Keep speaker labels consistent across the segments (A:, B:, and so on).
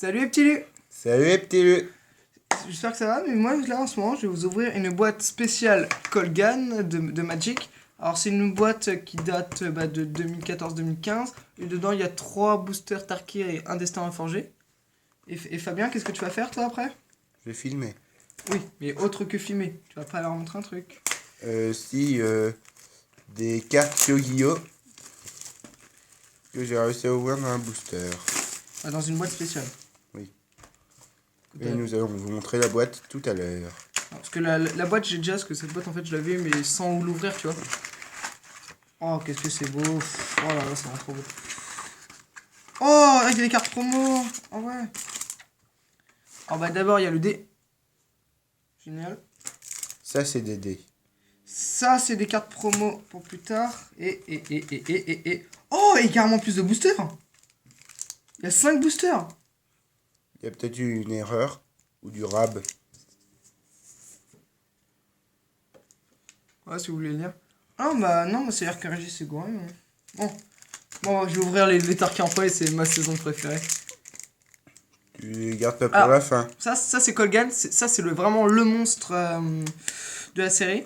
A: Salut les petits lus.
B: Salut les petits lus.
A: J'espère que ça va, mais moi là en ce moment je vais vous ouvrir une boîte spéciale Colgan de Magic. Alors c'est une boîte qui date de 2014-2015 et dedans il y a 3 boosters Tarkir et un destin reforgé. Et Fabien, qu'est-ce que tu vas faire toi après?
B: Je vais filmer.
A: Oui, mais autre que filmer, tu vas pas leur montrer un truc.
B: Des cartes Yu-Gi-Oh! Que j'ai réussi à ouvrir dans un booster.
A: Ah, dans une boîte spéciale.
B: Oui. Et nous allons vous montrer la boîte tout à l'heure.
A: Parce que la boîte j'ai déjà, parce que cette boîte en fait je l'avais mais sans l'ouvrir tu vois. Oh qu'est-ce que c'est beau. Oh là là, ça rend trop beau. Oh, avec des cartes promo. Oh ouais. Alors bah d'abord il y a le dé. Génial.
B: Ça c'est des dés.
A: Ça c'est des cartes promo pour plus tard. Et. Oh, et carrément plus de boosters. Il y a 5 boosters.
B: Il y a peut-être eu une erreur ou du rab.
A: Ouais, si vous voulez le lire. Ah bah non, c'est RKG, c'est gouré. Hein. Bon, je vais ouvrir les Tarkir en premier, c'est ma saison préférée.
B: Tu les gardes pas pour la fin.
A: Ça c'est Colgan, ça c'est vraiment le monstre de la série.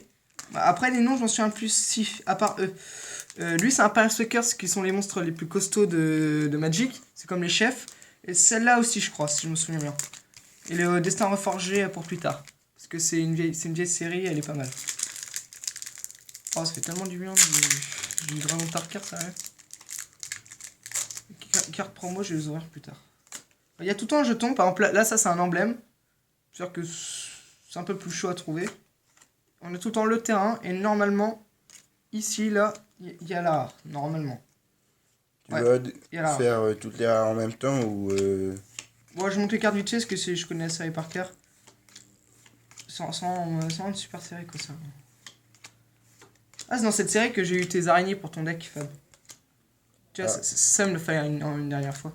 A: Après les noms, j'en suis un plus si, à part eux. Lui c'est un Palmspeakers qui sont les monstres les plus costauds de Magic. C'est comme les chefs. Et celle-là aussi je crois, si je me souviens bien. Et le Destin Reforgé pour plus tard. Parce que c'est une vieille série, elle est pas mal. Oh, ça fait tellement du bien du Dragon Tarkir, ça ouais. Carte promo, je vais les ouvrir plus tard. Il y a tout le temps un jeton, par exemple là ça c'est un emblème. C'est-à-dire que c'est un peu plus chaud à trouver. On a tout le temps le terrain et normalement, ici, là, il y a la rare, normalement.
B: Tu vas faire toutes les rares en même temps ou...
A: Bon, je monte les cartes vite fait parce que je connais la série par cœur. Sans une super série quoi ça. Ah, c'est dans cette série que j'ai eu tes araignées pour ton deck, Fab. Tu vois, ça me le fallait une dernière fois.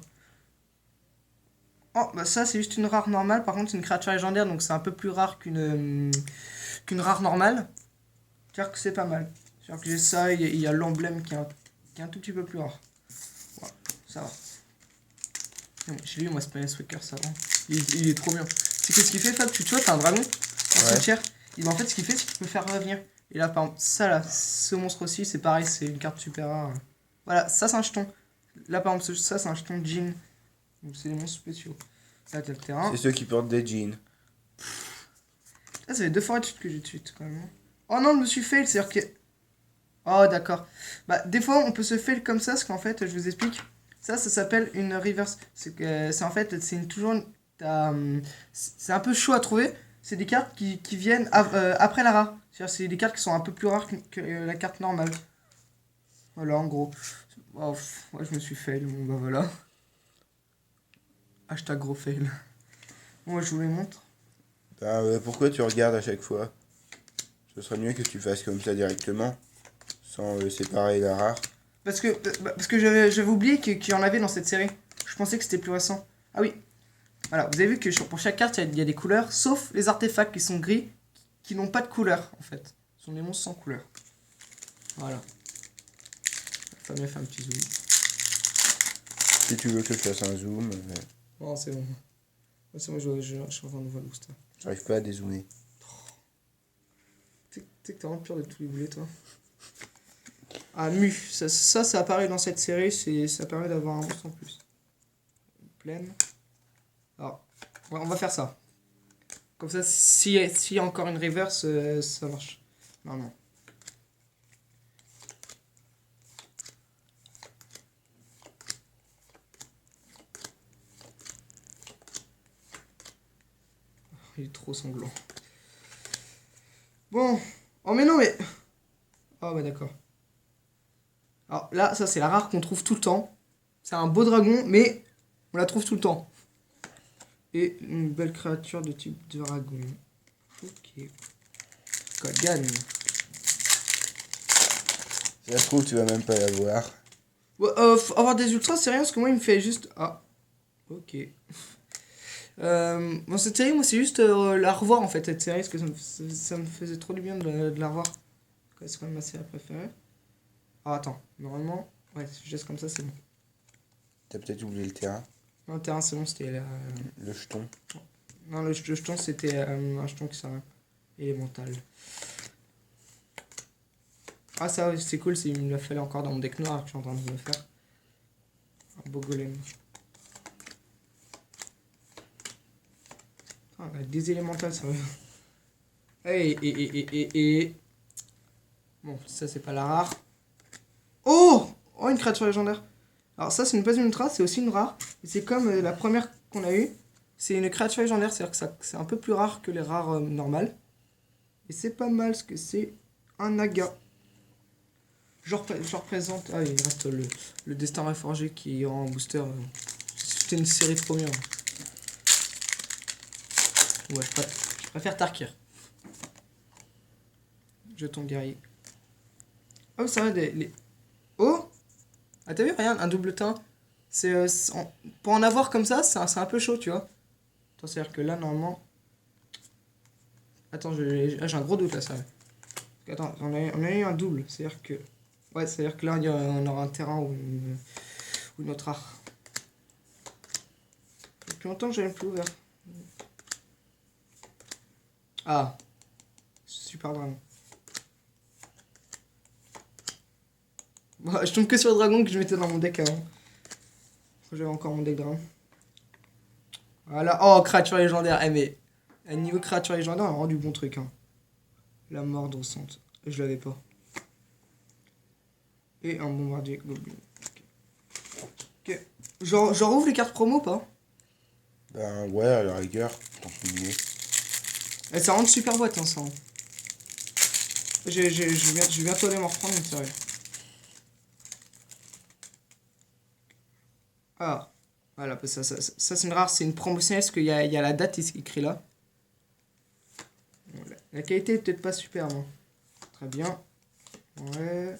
A: Oh, bah ça c'est juste une rare normale, par contre c'est une créature légendaire, donc c'est un peu plus rare qu'une rare normale. C'est-à-dire que c'est pas mal. C'est-à-dire que j'ai ça, il y a l'emblème qui est un tout petit peu plus rare. Voilà, ça va. J'ai lu moi Space Waker, ça va. Il est trop bien. C'est que ce qu'il fait, Fab, tu vois, t'as un dragon en cimetière. Et ben, en fait, ce qu'il fait, c'est qu'il peut faire revenir. Et là, par exemple, ça là, ce monstre aussi, c'est pareil, c'est une carte super rare. Voilà, ça c'est un jeton. Là, par exemple, ça c'est un jeton de Jean. Donc, c'est des monstres spéciaux. Là, t'as le terrain.
B: C'est ceux qui portent des jeans.
A: Ah, ça fait 2 fois de suite que j'ai tweet quand même. Oh non, je me suis fail, c'est-à-dire que. Oh, d'accord. Bah, des fois, on peut se fail comme ça, parce qu'en fait, je vous explique. Ça s'appelle une reverse. C'est en fait, c'est c'est un peu chaud à trouver. C'est des cartes qui viennent après la rare. C'est-à-dire, c'est des cartes qui sont un peu plus rares que la carte normale. Voilà, en gros. Oh, ouais, je me suis fail. Bon, bah voilà. Hashtag gros fail. Bon, je vous les montre.
B: Pourquoi tu regardes à chaque fois? Ce serait mieux que tu fasses comme ça directement, sans séparer la rare.
A: Parce que j'avais oublié qu'il y en avait dans cette série. Je pensais que c'était plus récent. Ah oui. Voilà, vous avez vu que pour chaque carte, il y a des couleurs, sauf les artefacts qui sont gris, qui n'ont pas de couleur, en fait. Ce sont des monstres sans couleur. Voilà. Fabien fait un petit zoom.
B: Si tu veux que je fasse un zoom...
A: Non, c'est bon. C'est moi, je suis en train de voir le booster.
B: J'arrive pas à dézoomer.
A: Tu sais que t'as vraiment peur de tous les boulets, toi. Ah, Mu. Ça apparaît dans cette série, ça permet d'avoir un monstre en plus. Pleine. Alors, ouais, on va faire ça. Comme ça, s'il y a encore une reverse, ça marche. Normalement. Il est trop sanglant. Bon. Oh mais non mais... Oh bah d'accord. Alors là, ça c'est la rare qu'on trouve tout le temps. C'est un beau dragon, mais on la trouve tout le temps. Et une belle créature de type dragon. Ok. Colgan.
B: Si ça se trouve, tu vas même pas la voir.
A: Ouais, avoir des ultras, c'est rien, parce que moi il me fait juste... Ah. Ok. Bon, cette série, moi c'est juste la revoir en fait, cette série, parce que ça me faisait trop du bien de la revoir. C'est quand même ma série préférée. Ah, attends, normalement, ouais, si je laisse comme ça, c'est bon.
B: T'as peut-être oublié le terrain.
A: Un terrain, c'est bon, c'était
B: Le jeton.
A: non, le jeton, c'était un jeton qui sert élémental. Ah, ça, c'est cool, il me l'a fallu encore dans mon deck noir que je suis en train de me faire. Un beau golem. Ah, on a des élémentales, ça va. Et. Bon, ça, c'est pas la rare. Oh! Oh, une créature légendaire. Alors, ça, c'est une pas une ultra, c'est aussi une rare. Et c'est comme la première qu'on a eue. C'est une créature légendaire, c'est-à-dire que c'est un peu plus rare que les rares normales. Et c'est pas mal, ce que c'est un naga. Je représente. Ah, il reste le Destin Reforgé qui est en booster. C'était une série trop bien. Ouais, je préfère Tarkir. Jeton guerrier. Oh, ça va, Oh! Ah, t'as vu, regarde, un double teint. Pour en avoir comme ça, c'est un peu chaud, tu vois. Attends, c'est-à-dire que là, normalement. Attends, j'ai un gros doute là, ça. Attends, on a eu un double. C'est-à-dire que. Ouais, c'est-à-dire que là, on aura un terrain ou une autre art. Depuis longtemps que j'avais plus ouvert. Ah. Super dragon. Bon, je tombe que sur le dragon que je mettais dans mon deck avant. J'avais encore mon deck dragon. Voilà. Oh, créature légendaire. Eh, mais. Niveau créature légendaire, on a rendu bon truc. Hein. La mordre sente. Je l'avais pas. Et un bombardier goblin. Ok. Genre ouvre les cartes promo ou pas?
B: Ben ouais, à la rigueur, continuez.
A: Et ça rentre super boîte, hein, ça. Je vais bientôt aller m'en reprendre, mais sérieux. Ah. Voilà, ça c'est une rare, c'est une promotionnelle parce qu'il y a la date écrite là. Voilà. La qualité est peut-être pas super, non. Très bien. Ouais.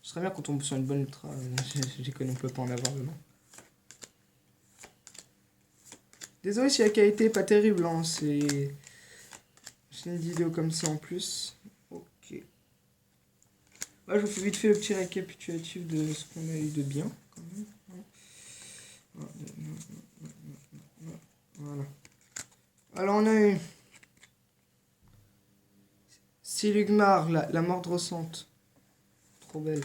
A: Ce serait bien qu'on tombe sur une bonne ultra. J'ai connu, on peut pas en avoir dedans. Désolé si la qualité est pas terrible, hein. C'est une vidéo comme ça en plus. Ok. Ouais, je vous fais vite fait le petit récapitulatif de ce qu'on a eu de bien. Quand même. Voilà. Alors on a eu Silugmar, la mordre sente. Trop belle.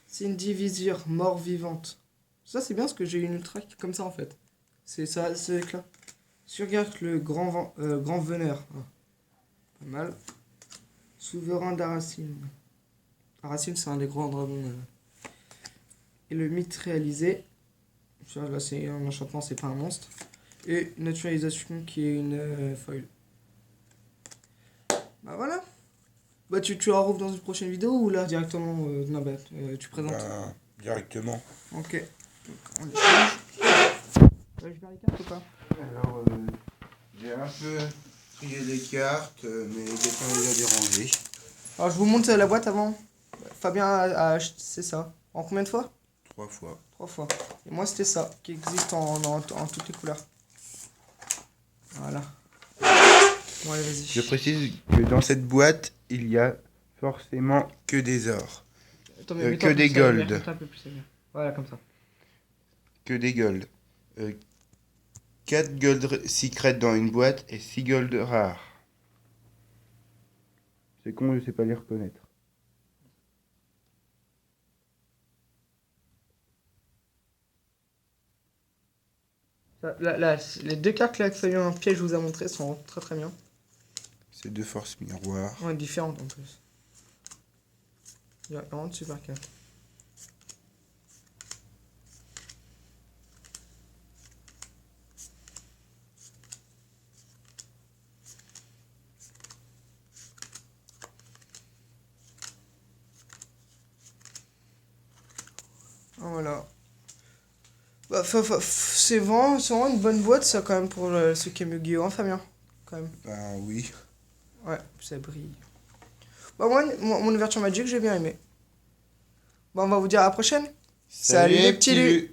A: Cindy Vizir, mort vivante. Ça c'est bien parce que j'ai une ultra comme ça en fait. C'est ça, c'est avec là. Surgarde le grand veneur. Ah, pas mal. Souverain d'Aracine. Aracine c'est un des grands dragons. Et le mythe réalisé. Là c'est un enchantement, c'est pas un monstre. Et naturalisation qui est une foil. Bah voilà. Bah tu la rouvres dans une prochaine vidéo ou là directement non bah tu présentes.
B: Ben, directement.
A: Ok. Donc, on les change. Je vais les cartes ou pas?
B: Alors, j'ai un peu trié les cartes, mais les dessins les a dérangés.
A: Alors je vous montre la boîte avant. Fabien a acheté, c'est ça. En combien de fois?
B: 3 fois.
A: 3 fois. Et moi c'était ça, qui existe en toutes les couleurs. Voilà. Bon allez vas-y.
B: Je précise que dans cette boîte, il y a forcément que des ors.
A: Attends,
B: que des gold.
A: Voilà comme ça.
B: Que des gold. 4 gold secrets dans une boîte et 6 gold rares. C'est con, je sais pas les reconnaître.
A: Là, les deux cartes là que Fabien Piège vous a montré sont très très bien.
B: C'est 2 forces miroirs.
A: Ouais, différentes en plus. Il y a vraiment de super cartes. Voilà. Bah, c'est vraiment une bonne boîte ça quand même pour ceux qui aiment Yu-Gi-Oh, hein, Fabien. Quand même.
B: Ben oui.
A: Ouais, ça brille. Bah moi, mon ouverture Magic, j'ai bien aimé. Bon, on va vous dire à la prochaine. Salut les petits lus.